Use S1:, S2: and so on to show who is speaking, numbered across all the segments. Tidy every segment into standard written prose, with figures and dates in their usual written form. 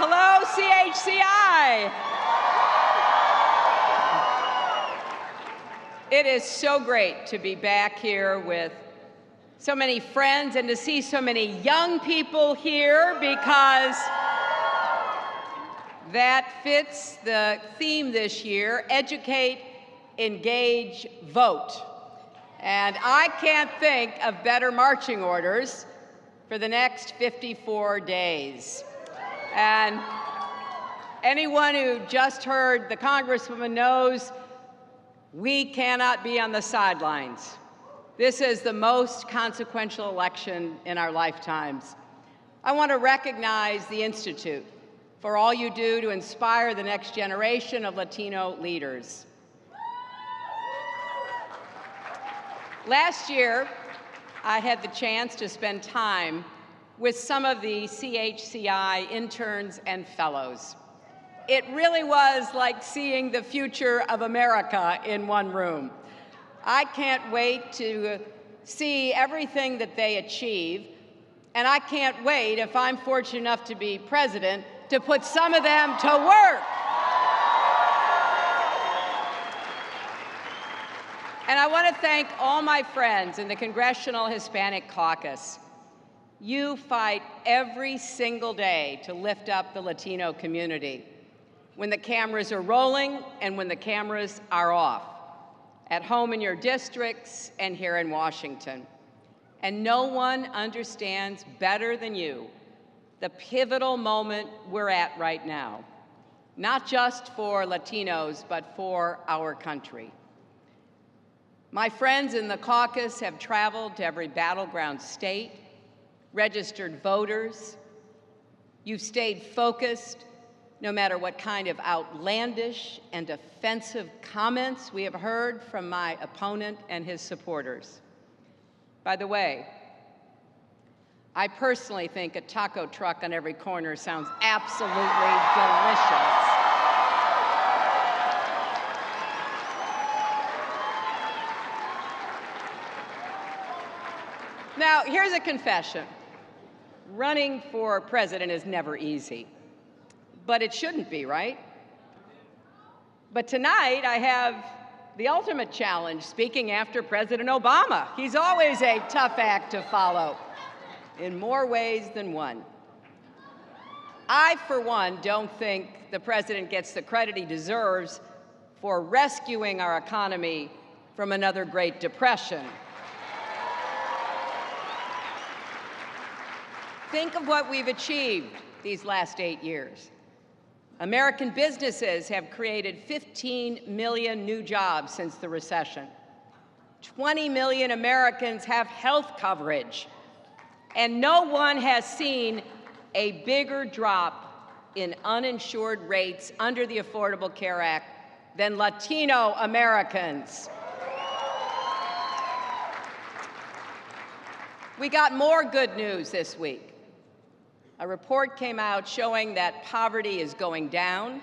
S1: Hello, CHCI. It is so great to be back here with so many friends and to see so many young people here, because that fits the theme this year: educate, engage, vote. And I can't think of better marching orders for the next 54 days. And anyone who just heard the Congresswoman knows we cannot be on the sidelines. This is the most consequential election in our lifetimes. I want to recognize the Institute for all you do to inspire the next generation of Latino leaders. Last year, I had the chance to spend time with some of the CHCI interns and fellows. It really was like seeing the future of America in one room. I can't wait to see everything that they achieve, and I can't wait, if I'm fortunate enough to be president, to put some of them to work. And I want to thank all my friends in the Congressional Hispanic Caucus. You fight every single day to lift up the Latino community, when the cameras are rolling and when the cameras are off, at home in your districts and here in Washington. And no one understands better than you the pivotal moment we're at right now, not just for Latinos, but for our country. My friends in the caucus have traveled to every battleground state, registered voters. You've stayed focused no matter what kind of outlandish and offensive comments we have heard from my opponent and his supporters. By the way, I personally think a taco truck on every corner sounds absolutely delicious. Now, here's a confession. Running for president is never easy, but it shouldn't be, right? But tonight, I have the ultimate challenge, speaking after President Obama. He's always a tough act to follow, in more ways than one. I, for one, don't think the president gets the credit he deserves for rescuing our economy from another Great Depression. Think of what we've achieved these last 8 years. American businesses have created 15 million new jobs since the recession. 20 million Americans have health coverage. And no one has seen a bigger drop in uninsured rates under the Affordable Care Act than Latino Americans. We got more good news this week. A report came out showing that poverty is going down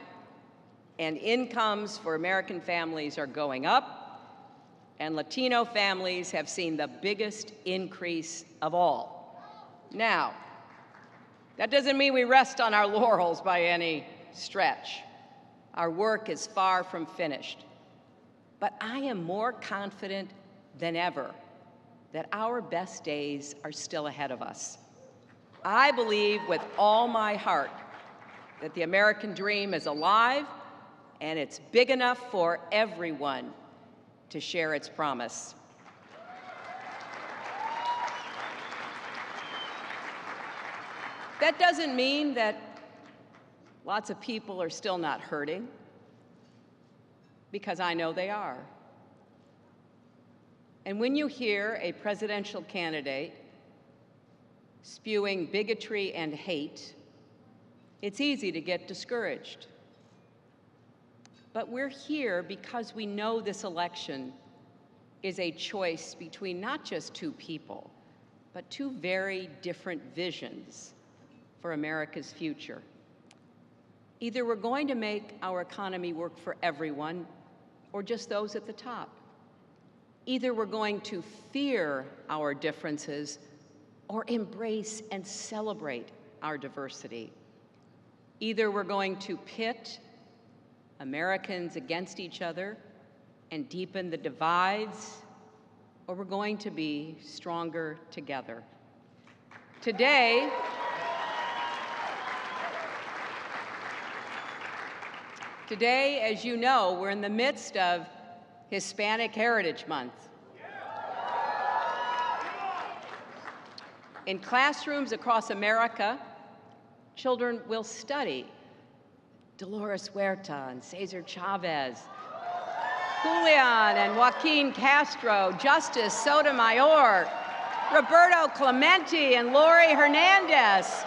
S1: and incomes for American families are going up, and Latino families have seen the biggest increase of all. Now, that doesn't mean we rest on our laurels by any stretch. Our work is far from finished. But I am more confident than ever that our best days are still ahead of us. I believe with all my heart that the American dream is alive and it's big enough for everyone to share its promise. That doesn't mean that lots of people are still not hurting, because I know they are. And when you hear a presidential candidate spewing bigotry and hate, it's easy to get discouraged. But we're here because we know this election is a choice between not just two people, but two very different visions for America's future. Either we're going to make our economy work for everyone, or just those at the top. Either we're going to fear our differences or embrace and celebrate our diversity. Either we're going to pit Americans against each other and deepen the divides, or we're going to be stronger together. Today, as you know, we're in the midst of Hispanic Heritage Month. In classrooms across America, children will study Dolores Huerta and Cesar Chavez, Julian and Joaquin Castro, Justice Sotomayor, Roberto Clemente and Lori Hernandez,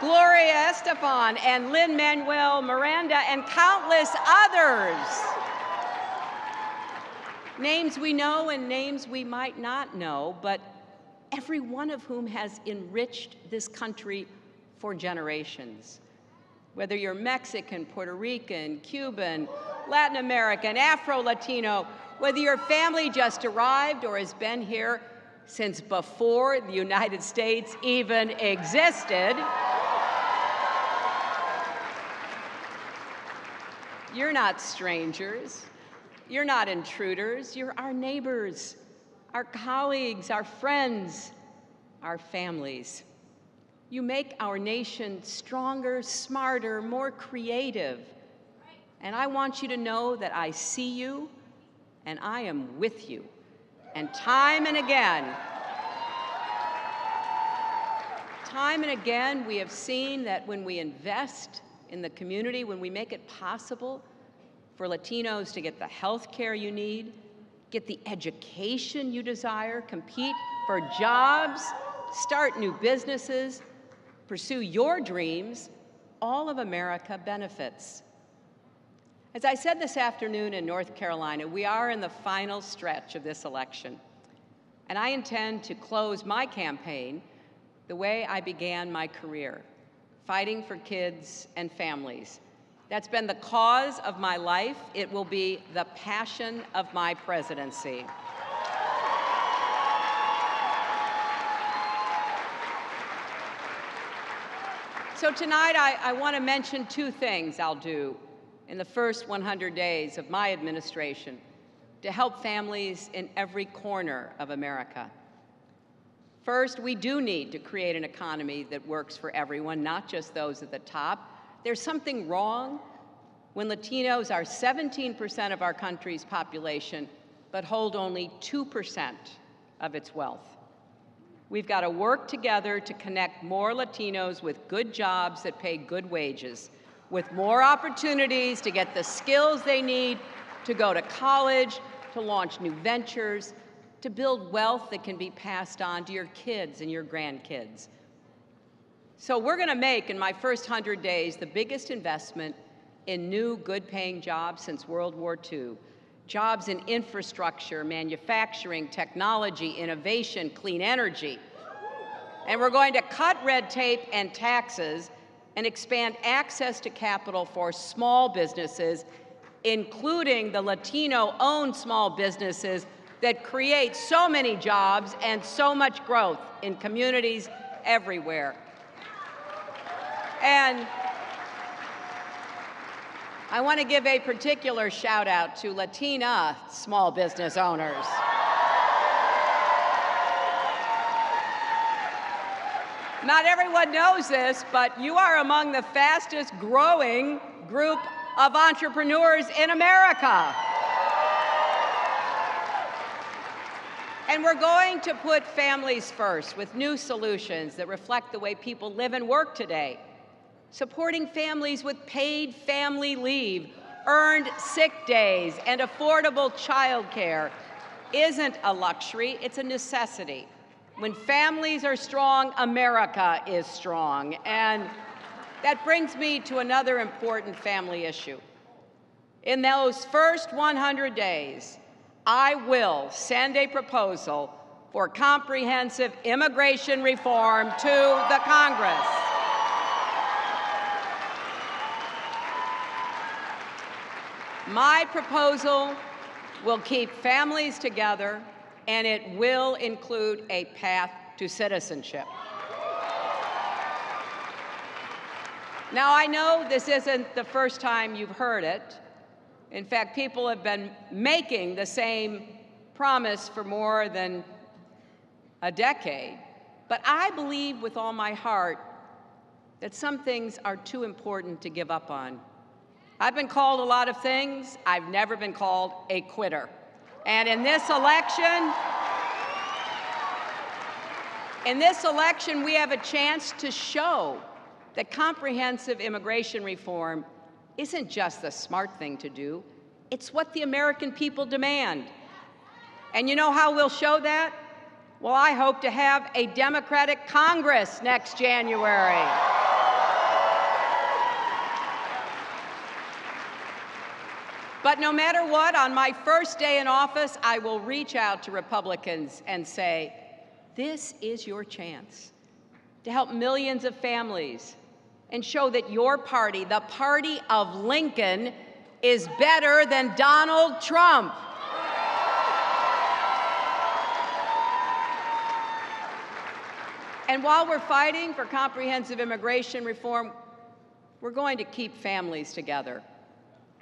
S1: Gloria Estefan and Lin-Manuel Miranda, and countless others. Names we know and names we might not know, but every one of whom has enriched this country for generations. Whether you're Mexican, Puerto Rican, Cuban, Latin American, Afro-Latino, whether your family just arrived or has been here since before the United States even existed, you're not strangers, you're not intruders, you're our neighbors, our colleagues, our friends, our families. You make our nation stronger, smarter, more creative. And I want you to know that I see you and I am with you. And time and again, we have seen that when we invest in the community, when we make it possible for Latinos to get the health care you need, get the education you desire, compete for jobs, start new businesses, pursue your dreams, all of America benefits. As I said this afternoon in North Carolina, we are in the final stretch of this election, and I intend to close my campaign the way I began my career, fighting for kids and families. That's been the cause of my life. It will be the passion of my presidency. So tonight, I want to mention two things I'll do in the first 100 days of my administration to help families in every corner of America. First, we do need to create an economy that works for everyone, not just those at the top. There's something wrong when Latinos are 17% of our country's population, but hold only 2% of its wealth. We've got to work together to connect more Latinos with good jobs that pay good wages, with more opportunities to get the skills they need to go to college, to launch new ventures, to build wealth that can be passed on to your kids and your grandkids. So we're going to make, in my first 100 days, the biggest investment in new, good-paying jobs since World War II. Jobs in infrastructure, manufacturing, technology, innovation, clean energy. And we're going to cut red tape and taxes and expand access to capital for small businesses, including the Latino-owned small businesses that create so many jobs and so much growth in communities everywhere. And I want to give a particular shout out to Latina small business owners. Not everyone knows this, but you are among the fastest growing group of entrepreneurs in America. And we're going to put families first with new solutions that reflect the way people live and work today. Supporting families with paid family leave, earned sick days, and affordable child care isn't a luxury, it's a necessity. When families are strong, America is strong. And that brings me to another important family issue. In those first 100 days, I will send a proposal for comprehensive immigration reform to the Congress. My proposal will keep families together, and it will include a path to citizenship. Now, I know this isn't the first time you've heard it. In fact, people have been making the same promise for more than a decade. But I believe with all my heart that some things are too important to give up on. I've been called a lot of things. I've never been called a quitter. And in this election, we have a chance to show that comprehensive immigration reform isn't just the smart thing to do, it's what the American people demand. And you know how we'll show that? Well, I hope to have a Democratic Congress next January. But no matter what, on my first day in office, I will reach out to Republicans and say, this is your chance to help millions of families and show that your party, the party of Lincoln, is better than Donald Trump. And while we're fighting for comprehensive immigration reform, we're going to keep families together.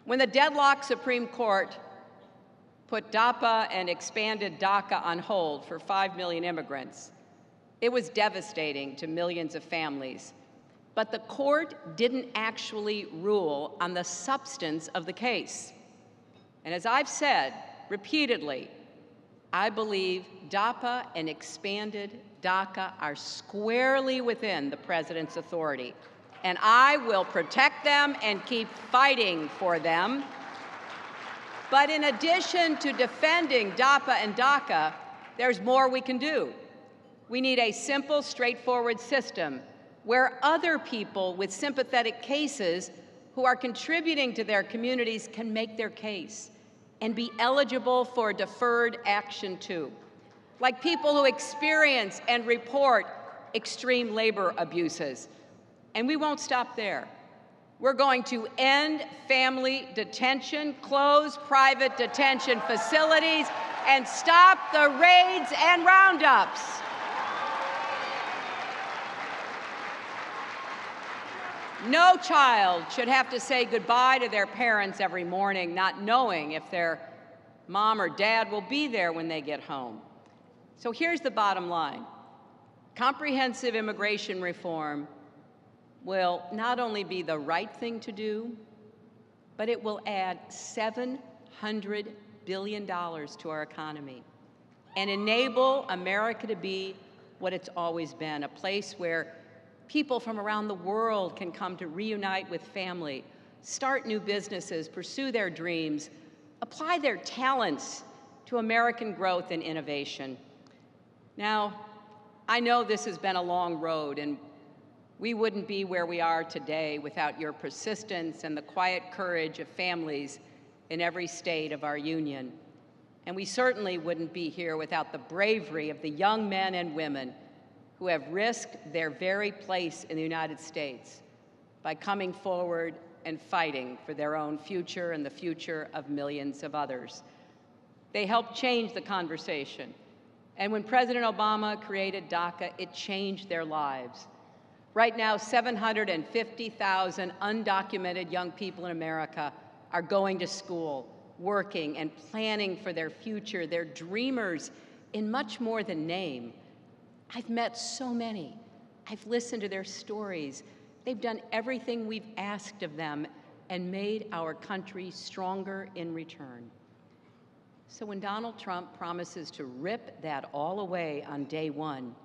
S1: When the deadlocked Supreme Court put DAPA and expanded DACA on hold for 5 million immigrants, it was devastating to millions of families. But the court didn't actually rule on the substance of the case. And as I've said repeatedly, I believe DAPA and expanded DACA are squarely within the president's authority, and I will protect them and keep fighting for them. But in addition to defending DAPA and DACA, there's more we can do. We need a simple, straightforward system where other people with sympathetic cases who are contributing to their communities can make their case and be eligible for deferred action too, like people who experience and report extreme labor abuses. And we won't stop there. We're going to end family detention, close private detention facilities, and stop the raids and roundups. No child should have to say goodbye to their parents every morning, not knowing if their mom or dad will be there when they get home. So here's the bottom line. Comprehensive immigration reform will not only be the right thing to do, but it will add $700 billion to our economy and enable America to be what it's always been, a place where people from around the world can come to reunite with family, start new businesses, pursue their dreams, apply their talents to American growth and innovation. Now, I know this has been a long road, and we wouldn't be where we are today without your persistence and the quiet courage of families in every state of our union. And we certainly wouldn't be here without the bravery of the young men and women who have risked their very place in the United States by coming forward and fighting for their own future and the future of millions of others. They helped change the conversation. And when President Obama created DACA, it changed their lives. Right now, 750,000 undocumented young people in America are going to school, working, and planning for their future. They're dreamers in much more than name. I've met so many. I've listened to their stories. They've done everything we've asked of them and made our country stronger in return. So when Donald Trump promises to rip that all away on day one,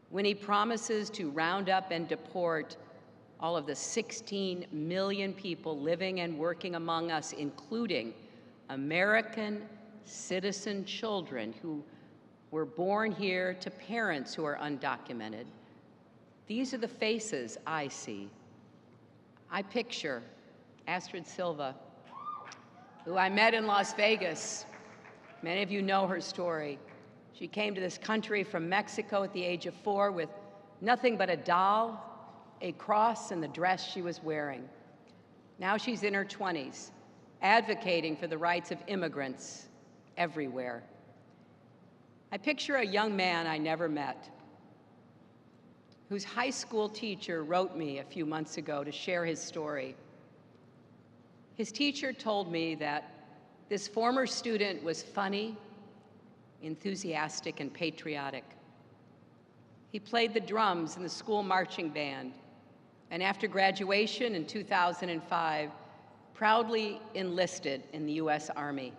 S1: when he promises to round up and deport all of the 16 million people living and working among us, including American citizen children who were born here to parents who are undocumented, these are the faces I see. I picture Astrid Silva, who I met in Las Vegas. Many of you know her story. She came to this country from Mexico at the age of 4 with nothing but a doll, a cross, and the dress she was wearing. Now she's in her 20s, advocating for the rights of immigrants everywhere. I picture a young man I never met, whose high school teacher wrote me a few months ago to share his story. His teacher told me that this former student was funny, enthusiastic, and patriotic. He played the drums in the school marching band, and after graduation in 2005, proudly enlisted in the U.S. Army.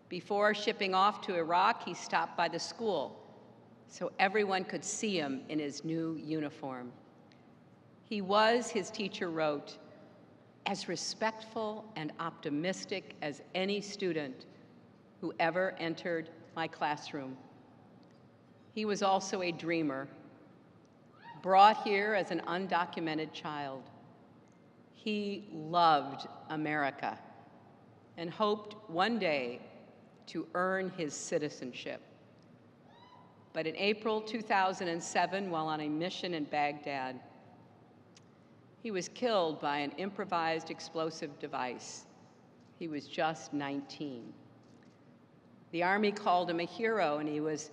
S1: Before shipping off to Iraq, he stopped by the school so everyone could see him in his new uniform. He was, his teacher wrote, as respectful and optimistic as any student who ever entered my classroom. He was also a dreamer, brought here as an undocumented child. He loved America and hoped one day to earn his citizenship. But in April 2007, while on a mission in Baghdad, he was killed by an improvised explosive device. He was just 19. The Army called him a hero, and he was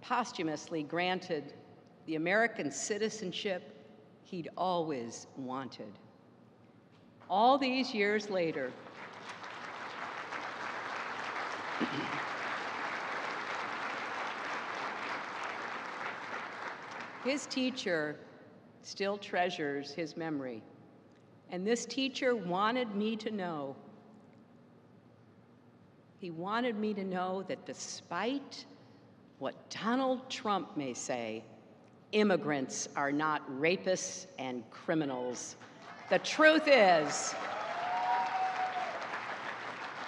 S1: posthumously granted the American citizenship he'd always wanted. All these years later, his teacher still treasures his memory, and this teacher wanted me to know. He wanted me to know that despite what Donald Trump may say, immigrants are not rapists and criminals. The truth is,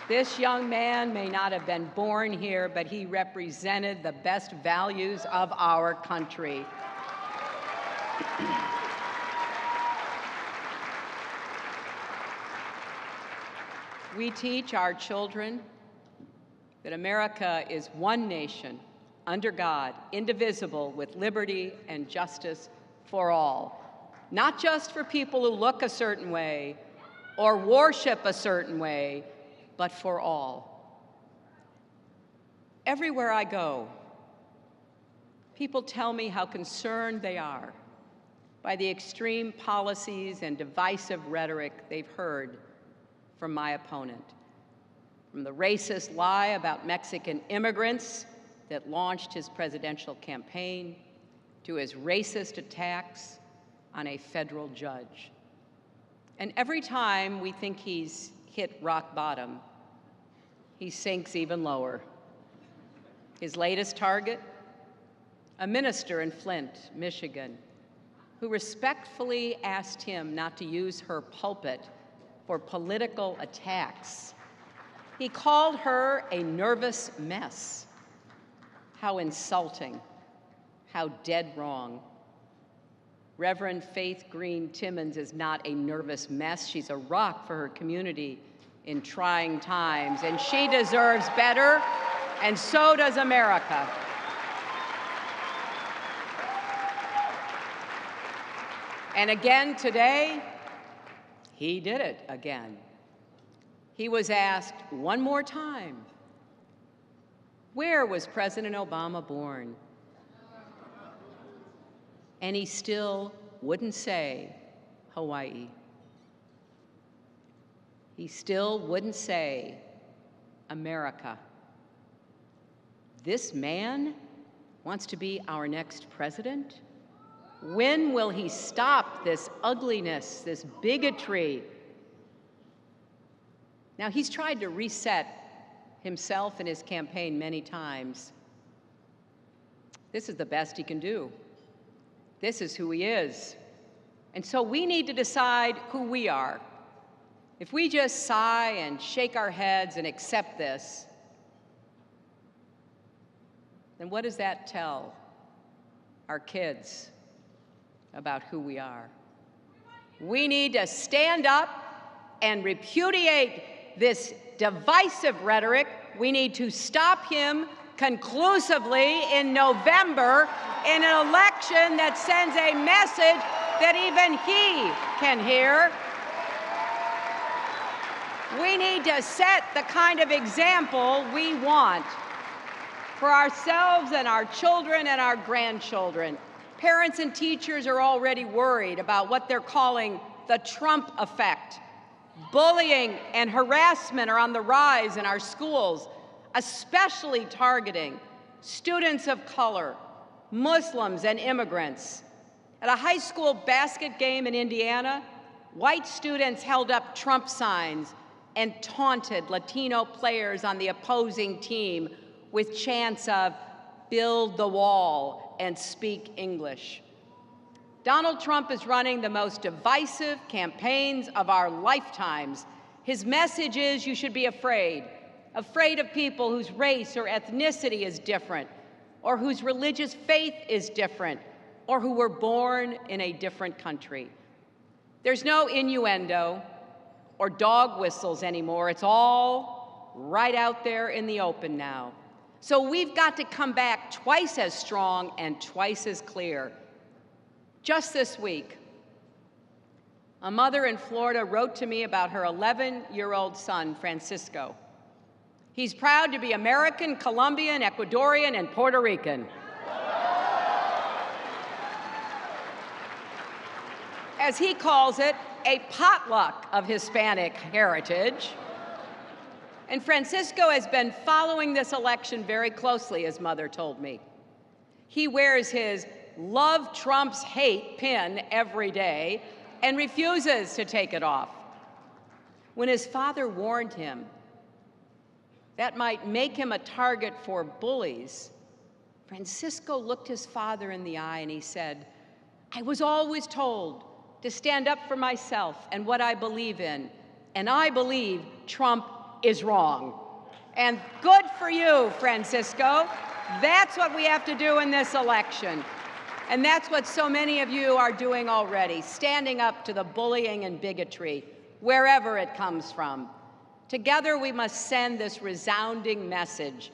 S1: this young man may not have been born here, but he represented the best values of our country. We teach our children that America is one nation, under God, indivisible, with liberty and justice for all. Not just for people who look a certain way or worship a certain way, but for all. Everywhere I go, people tell me how concerned they are by the extreme policies and divisive rhetoric they've heard from my opponent. From the racist lie about Mexican immigrants that launched his presidential campaign, to his racist attacks on a federal judge. And every time we think he's hit rock bottom, he sinks even lower. His latest target, a minister in Flint, Michigan, who respectfully asked him not to use her pulpit for political attacks. He called her a nervous mess. How insulting, how dead wrong. Reverend Faith Green Timmons is not a nervous mess. She's a rock for her community in trying times, and she deserves better, and so does America. And again today, he did it again. He was asked one more time, where was President Obama born? And he still wouldn't say Hawaii. He still wouldn't say America. This man wants to be our next president? When will he stop this ugliness, this bigotry? Now, he's tried to reset himself and his campaign many times. This is the best he can do. This is who he is. And so we need to decide who we are. If we just sigh and shake our heads and accept this, then what does that tell our kids about who we are? We need to stand up and repudiate this divisive rhetoric. We need to stop him conclusively in November in an election that sends a message that even he can hear. We need to set the kind of example we want for ourselves and our children and our grandchildren. Parents and teachers are already worried about what they're calling the Trump effect. Bullying and harassment are on the rise in our schools, especially targeting students of color, Muslims, and immigrants. At a high school basket game in Indiana, white students held up Trump signs and taunted Latino players on the opposing team with chants of "build the wall" and "speak English." Donald Trump is running the most divisive campaigns of our lifetimes. His message is you should be afraid of people whose race or ethnicity is different, or whose religious faith is different, or who were born in a different country. There's no innuendo or dog whistles anymore. It's all right out there in the open now. So we've got to come back twice as strong and twice as clear. Just this week, a mother in Florida wrote to me about her 11-year-old son, Francisco. He's proud to be American, Colombian, Ecuadorian, and Puerto Rican. As he calls it, a potluck of Hispanic heritage. And Francisco has been following this election very closely, his mother told me. He wears his "Love Trump's Hate" pin every day and refuses to take it off. When his father warned him that might make him a target for bullies, Francisco looked his father in the eye and he said, "I was always told to stand up for myself and what I believe in, and I believe Trump is wrong." And good for you, Francisco. That's what we have to do in this election. And that's what so many of you are doing already, standing up to the bullying and bigotry, wherever it comes from. Together, we must send this resounding message,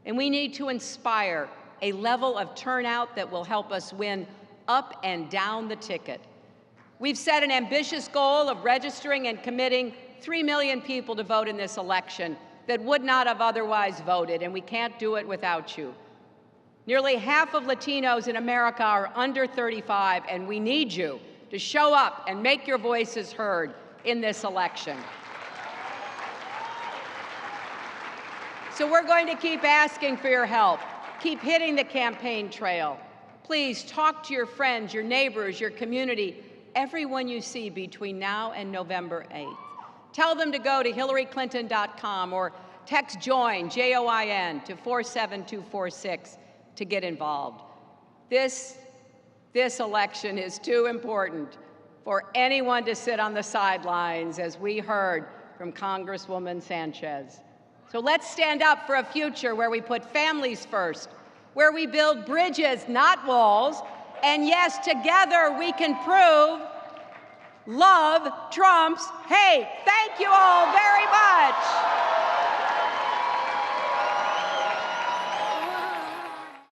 S1: and we need to inspire a level of turnout that will help us win up and down the ticket. We've set an ambitious goal of registering and committing 3 million people to vote in this election that would not have otherwise voted, and we can't do it without you. Nearly half of Latinos in America are under 35, and we need you to show up and make your voices heard in this election. So we're going to keep asking for your help. Keep hitting the campaign trail. Please talk to your friends, your neighbors, your community, everyone you see between now and November 8th. Tell them to go to hillaryclinton.com or text JOIN, J-O-I-N, to 47246 to get involved. This election is too important for anyone to sit on the sidelines, as we heard from Congresswoman Sánchez. So let's stand up for a future where we put families first, where we build bridges, not walls, and yes, together we can prove love trumps hate. Thank you all very much.